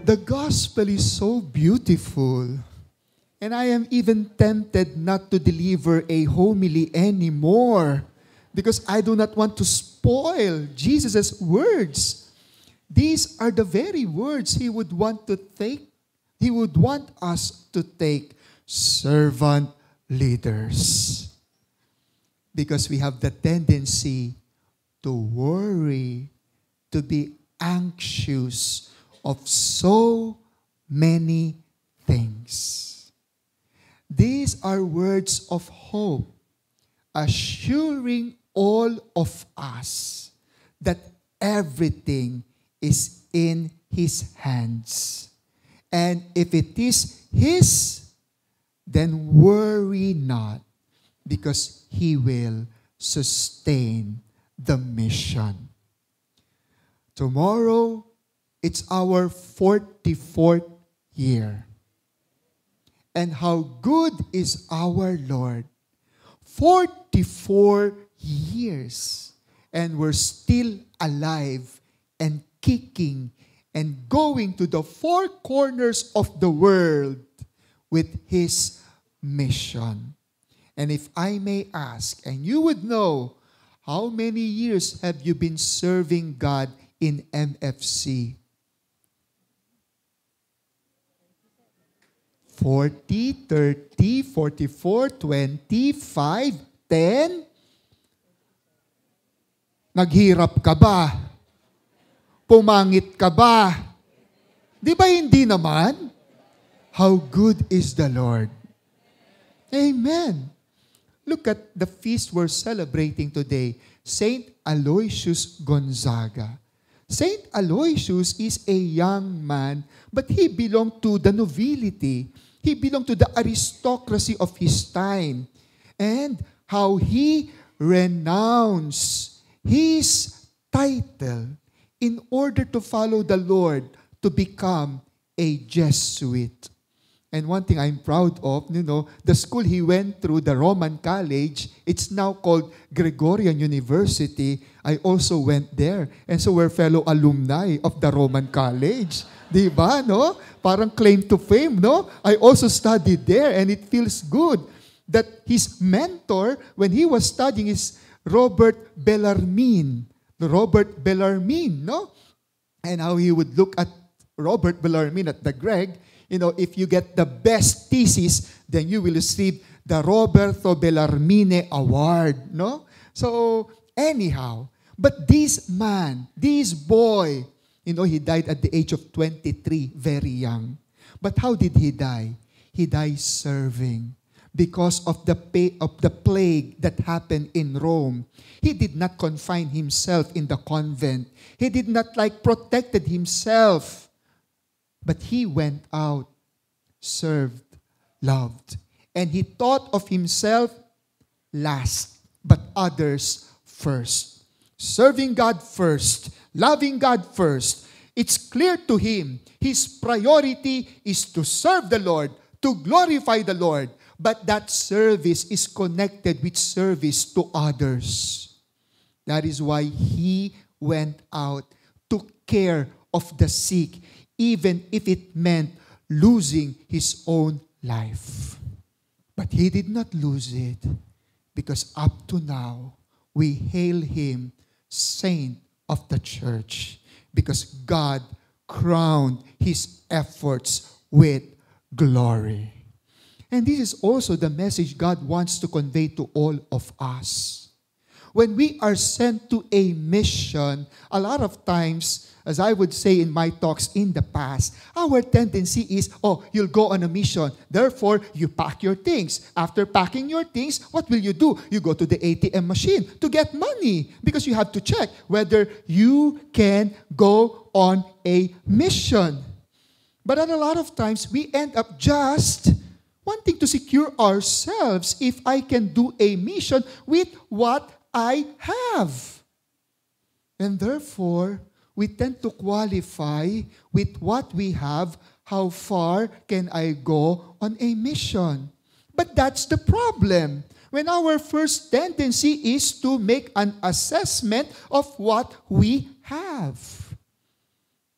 The gospel is so beautiful. And I am even tempted not to deliver a homily anymore because I do not want to spoil Jesus' words. These are the very words He would want to take. He would want us to take, servant leaders. Because we have the tendency to worry, to be anxious of so many things. These are words of hope, assuring all of us that everything is in His hands. And if it is His, then worry not, because He will sustain the mission. Tomorrow, it's our 44th year. And how good is our Lord. 44 years. And we're still alive and kicking and going to the four corners of the world with His mission. And if I may ask, and you would know, how many years have you been serving God in MFC? 40, 30, 44, 25, 10? Naghirap ka ba? Pumangit ka ba? Di ba hindi naman? How good is the Lord? Amen. Look at the feast we're celebrating today, Saint Aloysius Gonzaga. Saint Aloysius is a young man, but he belonged to the nobility. He belonged to the aristocracy of his time. And how he renounced his title in order to follow the Lord, to become a Jesuit. And one thing I'm proud of, the school he went through, the Roman College, it's now called Gregorian University. I also went there. And so we're fellow alumni of the Roman College. Diba, no? Parang claim to fame, no? I also studied there, and it feels good that his mentor, when he was studying, is Robert Bellarmine. Robert Bellarmine, no? And how he would look at Robert Bellarmine at the Greg, if you get the best thesis, then you will receive the Roberto Bellarmine Award, no? So, anyhow, but this man, this boy, he died at the age of 23, very young. But how did he die? He died serving. Because of the plague that happened in Rome, he did not confine himself in the convent. He did not protected himself. But he went out, served, loved. And he thought of himself last, but others first. Serving God first, loving God first. It's clear to him, his priority is to serve the Lord, to glorify the Lord. But that service is connected with service to others. That is why he went out, took care of the sick, even if it meant losing his own life. But he did not lose it, because up to now, we hail him Saint of the Church, because God crowned his efforts with glory. And this is also the message God wants to convey to all of us. When we are sent to a mission, a lot of times, as I would say in my talks in the past, our tendency is, you'll go on a mission. Therefore, you pack your things. After packing your things, what will you do? You go to the ATM machine to get money, because you have to check whether you can go on a mission. But a lot of times, we end up just wanting to secure ourselves if I can do a mission with what I have. And therefore, we tend to qualify with what we have. How far can I go on a mission? But that's the problem. When our first tendency is to make an assessment of what we have.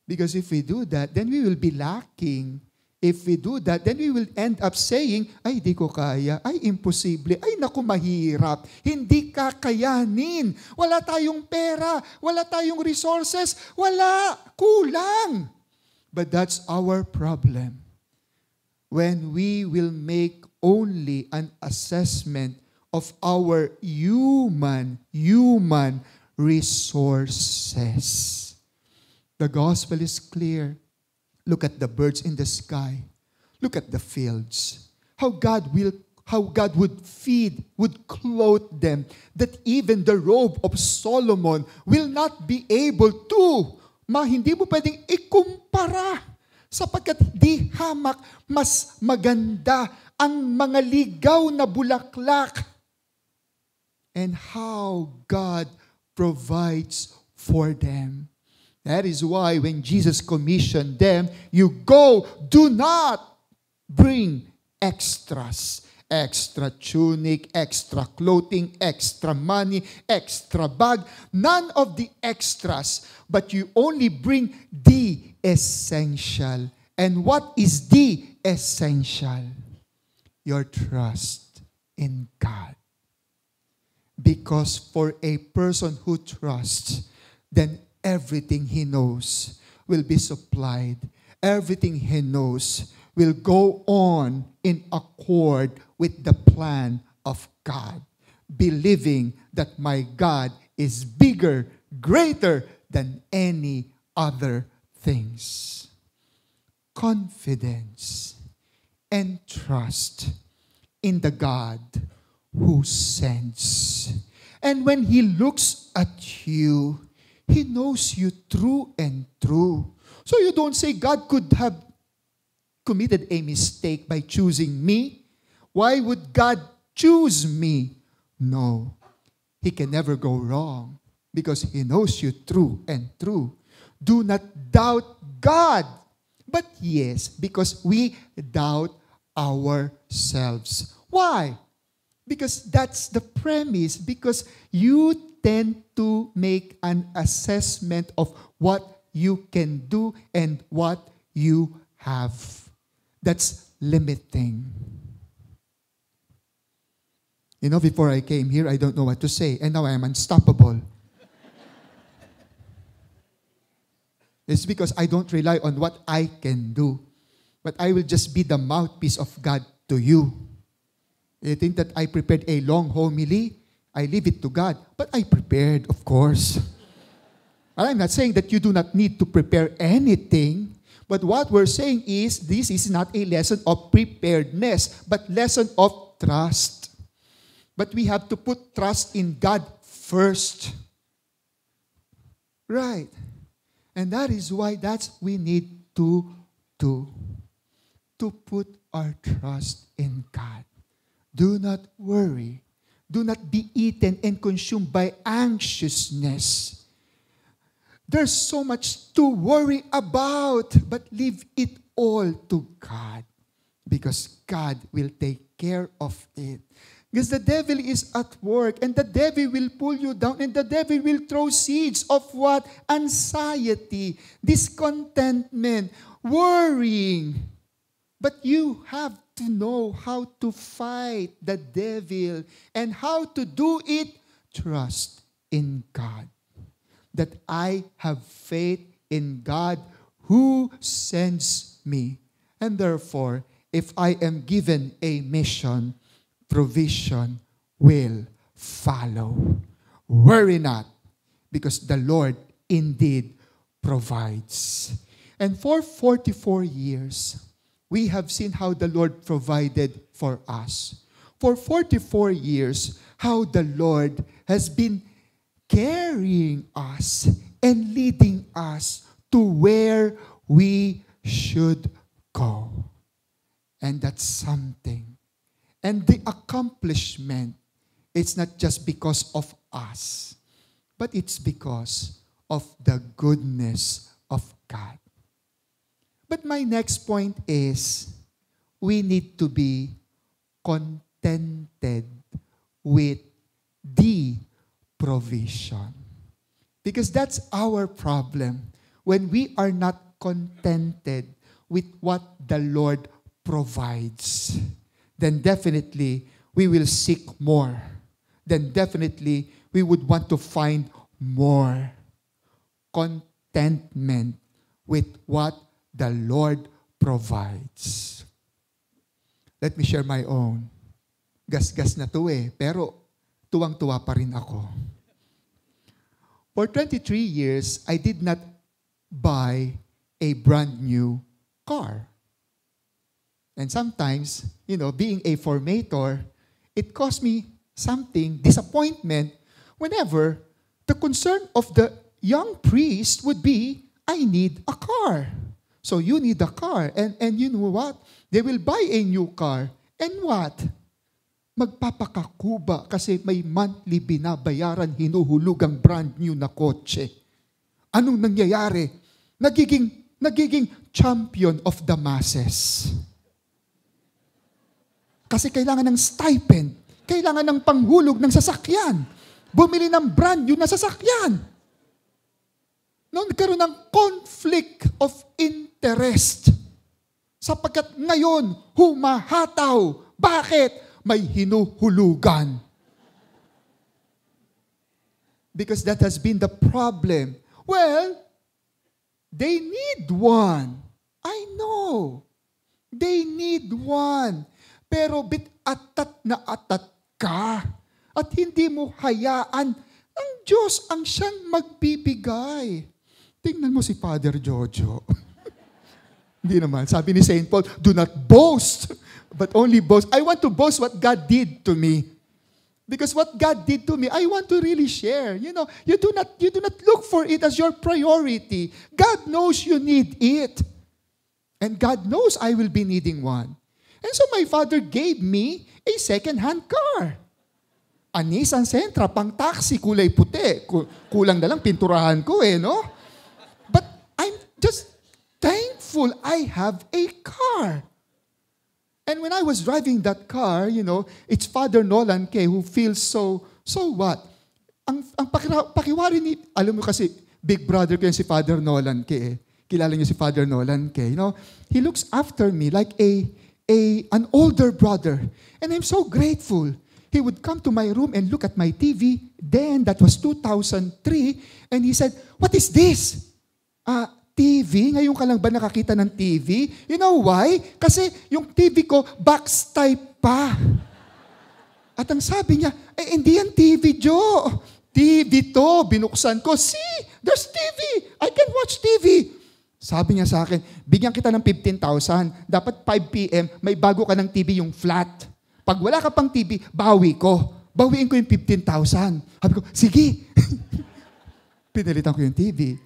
Because if we do that, then we will be lacking. If we do that, then we will end up saying, ay, di ko kaya, ay, imposible, ay, naku, mahirap, hindi kakayanin, wala tayong pera, wala tayong resources, wala, kulang. But that's our problem. When we will make only an assessment of our human resources. The gospel is clear. Look at the birds in the sky. Look at the fields. How God would feed, would clothe them, that even the robe of Solomon will not be able to. Hindi mo pwedeng ikumpara. Sapagkat di hamak, mas maganda ang mga ligaw na bulaklak. And how God provides for them. That is why when Jesus commissioned them, you go, do not bring extras. Extra tunic, extra clothing, extra money, extra bag. None of the extras. But you only bring the essential. And what is the essential? Your trust in God. Because for a person who trusts, then everything he knows will be supplied. Everything he knows will go on in accord with the plan of God. Believing that my God is bigger, greater than any other things. Confidence and trust in the God who sends. And when He looks at you, He knows you through and through. So you don't say, God could have committed a mistake by choosing me. Why would God choose me? No. He can never go wrong because He knows you through and through. Do not doubt God. But yes, because we doubt ourselves. Why? Because that's the premise. Because you tend to make an assessment of what you can do and what you have. That's limiting. You know, before I came here, I don't know what to say. And now I am unstoppable. It's because I don't rely on what I can do. But I will just be the mouthpiece of God to you. You think that I prepared a long homily? I leave it to God. But I prepared, of course. And I'm not saying that you do not need to prepare anything. But what we're saying is, this is not a lesson of preparedness, but lesson of trust. But we have to put trust in God first. Right. And that is why we need to do. To put our trust in God. Do not worry. Do not be eaten and consumed by anxiousness. There's so much to worry about, but leave it all to God. Because God will take care of it. Because the devil is at work, and the devil will pull you down, and the devil will throw seeds of what? Anxiety, discontentment, worrying. But you have to know how to fight the devil, and how to do it. Trust in God. That I have faith in God who sends me. And therefore, if I am given a mission, provision will follow. Worry not, because the Lord indeed provides. And for 44 years, we have seen how the Lord provided for us. For 44 years, how the Lord has been carrying us and leading us to where we should go. And that's something. And the accomplishment, it's not just because of us, but it's because of the goodness of God. But my next point is, we need to be contented with the provision. Because that's our problem. When we are not contented with what the Lord provides, then definitely we will seek more. Then definitely we would want to find more contentment with what the Lord provides. Let me share my own. Gas-gas na to pero tuwang-tuwa pa rin ako. For 23 years, I did not buy a brand new car. And sometimes, being a formator, it caused me something, disappointment, whenever the concern of the young priest would be, I need a car. So you need a car. And you know what? They will buy a new car. And what? Magpapakakuba kasi may monthly binabayaran, hinuhulugang brand new na kotse. Anong nangyayari? Nagiging champion of the masses. Kasi kailangan ng stipend. Kailangan ng panghulog ng sasakyan. Bumili ng brand new na sasakyan. Noon nagkaroon ng conflict of interest. Sapagkat ngayon, humahataw. Bakit? May hinuhulugan. Because that has been the problem. Well, they need one. I know. They need one. Pero bit-atat na atat ka. At hindi mo hayaan ang Diyos ang siyang magbibigay. Tingnan mo si Father Jojo. Hindi naman. Sabi ni St. Paul, do not boast, but only boast. I want to boast what God did to me. Because what God did to me, I want to really share. You do not look for it as your priority. God knows you need it. And God knows I will be needing one. And so my father gave me a second-hand car. A Nissan Sentra, pang taxi, kulay puti. Kulang na lang pinturahan ko no? But I'm just thankful I have a car. And when I was driving that car, it's Father Nolan K. who feels so what? Ang pakiwari ni, alam mo kasi, big brother ko yan si Father Nolan K. Kilala niyo si Father Nolan K. He looks after me like an older brother. And I'm so grateful. He would come to my room and look at my TV. Then, that was 2003. And he said, what is this? TV? Ngayon ka lang ba nakakita ng TV? You know why? Kasi yung TV ko, box type pa. At ang sabi niya, hindi yan TV, Joe. TV to. Binuksan ko. See, there's TV. I can watch TV. Sabi niya sa akin, bigyan kita ng 15,000. Dapat 5 p.m., may bago ka ng TV yung flat. Pag wala ka pang TV, bawi ko. Bawiin ko yung 15,000. Sabi ko, sige. Pinalitan ko yung TV.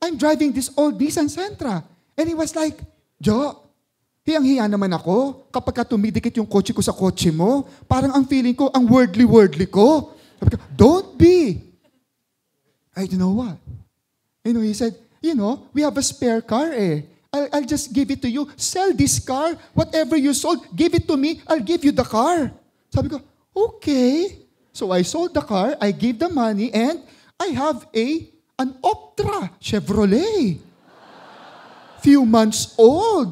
I'm driving this old Nissan Sentra. And he was like, Joe, hiyang-hiya naman ako kapag tumidikit yung kotse ko sa kotse mo. Parang ang feeling ko, ang worldly ko. Sabi ko, don't be. I don't know what. He said, we have a spare car I'll just give it to you. Sell this car. Whatever you sold, give it to me. I'll give you the car. Sabi ko, okay. So I sold the car, I gave the money, and I have an Optra Chevrolet. Few months old.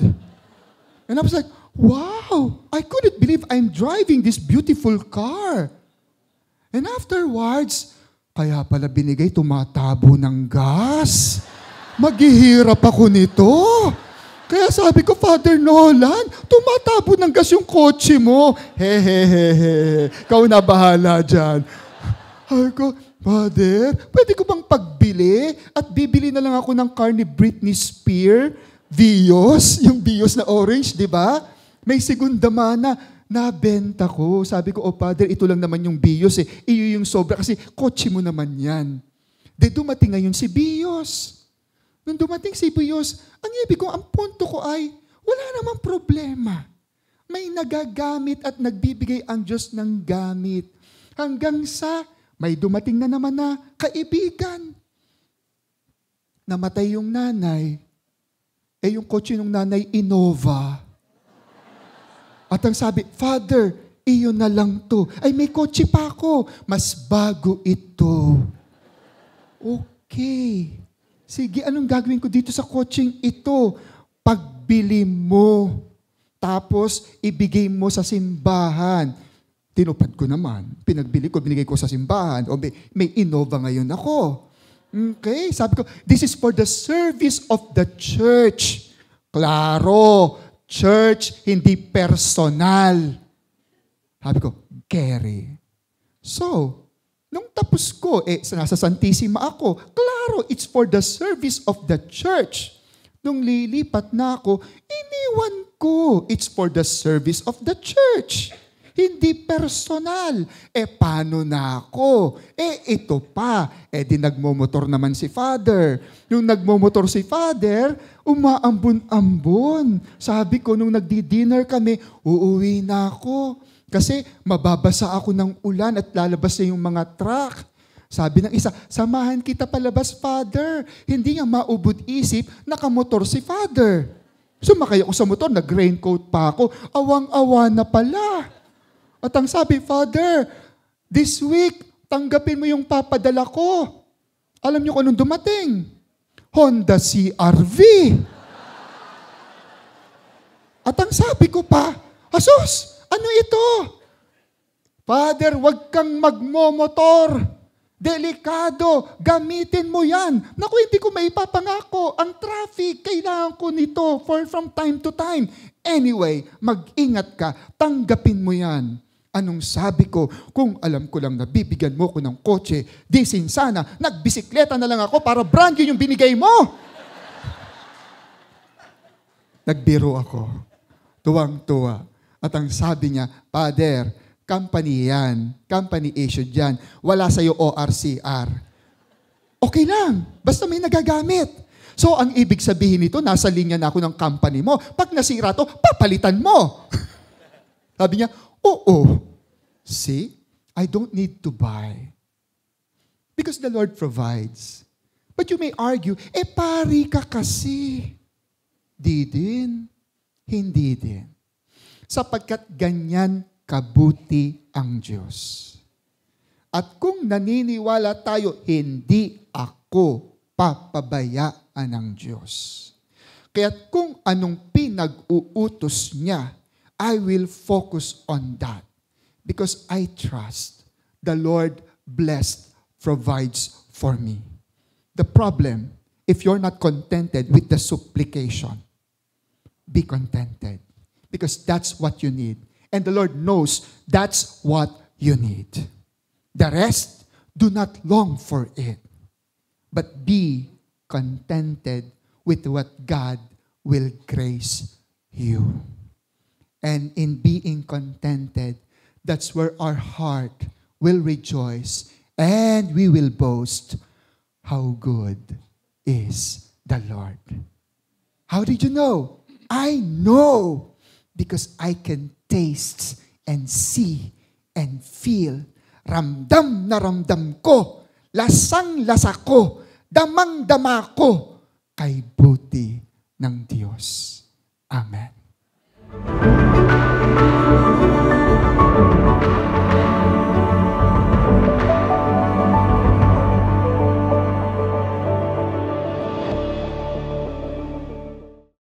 And I was like, wow, I couldn't believe I'm driving this beautiful car. And afterwards, kaya pala binigay, tumatabo ng gas. Maghihirap ako nito. Kaya sabi ko, Father Nolan, tumatabo ng gas yung kotse mo. Hehehehe, ikaw na bahala dyan. Sabi ko, Father, pwede ko bang pagbili at bibili na lang ako ng car ni Britney Spears, Vios, yung Vios na orange, di ba? May segunda mana, nabenta ko. Sabi ko, Father, ito lang naman yung Vios Iyo yung sobra kasi kotse mo naman yan. Dumating ngayon si Vios. Nung dumating si Vios, ang ibig ko, ang punto ko ay, wala namang problema. May nagagamit at nagbibigay ang Diyos ng gamit. Hanggang sa may dumating na naman na kaibigan. namatay yung nanay. Yung kotse ng nanay, Innova. At ang sabi, Father, iyon na lang to. Ay, may kotse pa ako. Mas bago ito. Okay. Sige, anong gagawin ko dito sa kotseng ito? Pagbili mo. Tapos, ibigay mo sa simbahan. Tinupad ko naman. Pinagbili ko, binigay ko sa simbahan. O may Innova ngayon ako. Okay, sabi ko, this is for the service of the church. Klaro, church, hindi personal. Sabi ko, carry. So, nung tapos ko, nasa Santissima ako, klaro, it's for the service of the church. Nung lilipat na ako, iniwan ko, it's for the service of the church. Hindi personal. Paano na ako? Ito pa. Di nagmomotor naman si Father. Yung nagmomotor si Father, umaambon-ambon. Sabi ko, nung nagdi-dinner kami, uuwi na ako. Kasi mababasa ako ng ulan at lalabas na yung mga truck. Sabi ng isa, samahan kita palabas, Father. Hindi nga maubod isip, nakamotor si Father. Sumakay ako sa motor, nag-raincoat pa ako. Awang-awa na pala. At ang sabi, Father, this week, tanggapin mo yung papadala ko. Alam niyo kung anong dumating? Honda CR-V. At ang sabi ko pa, Asus, ano ito? Father, wag kang magmomotor. Delikado, gamitin mo yan. Naku, hindi ko maipapangako. Ang traffic, kailangan ko nito from time to time. Anyway, mag-ingat ka, tanggapin mo yan. Anong sabi ko, kung alam ko lang na bibigyan mo ko ng kotse, di sana, nagbisikleta na lang ako para brand yun yung binigay mo. Nagbiro ako. Tuwang-tuwa. At ang sabi niya, Father, company yan. Company issued yan. Wala sa'yo ORCR. Okay lang. Basta may nagagamit. So, ang ibig sabihin nito, nasa linya na ako ng company mo. Pag nasira to, papalitan mo. Sabi niya, oo. See, I don't need to buy. Because the Lord provides. But you may argue, pari ka kasi. Di din. Hindi din. Sapagkat ganyan kabuti ang Diyos. At kung naniniwala tayo, hindi ako papabayaan ng Diyos. Kaya kung anong pinag-uutos niya, I will focus on that. Because I trust the Lord blessed provides for me. The problem, if you're not contented with the supplication, be contented. Because that's what you need. And the Lord knows that's what you need. The rest, do not long for it. But be contented with what God will grace you. And in being contented, that's where our heart will rejoice and we will boast how good is the Lord. How did you know? I know because I can taste and see and feel. Ramdam na ramdam ko, lasang-lasa ko, damang-dama ko kay buti ng Diyos. Amen.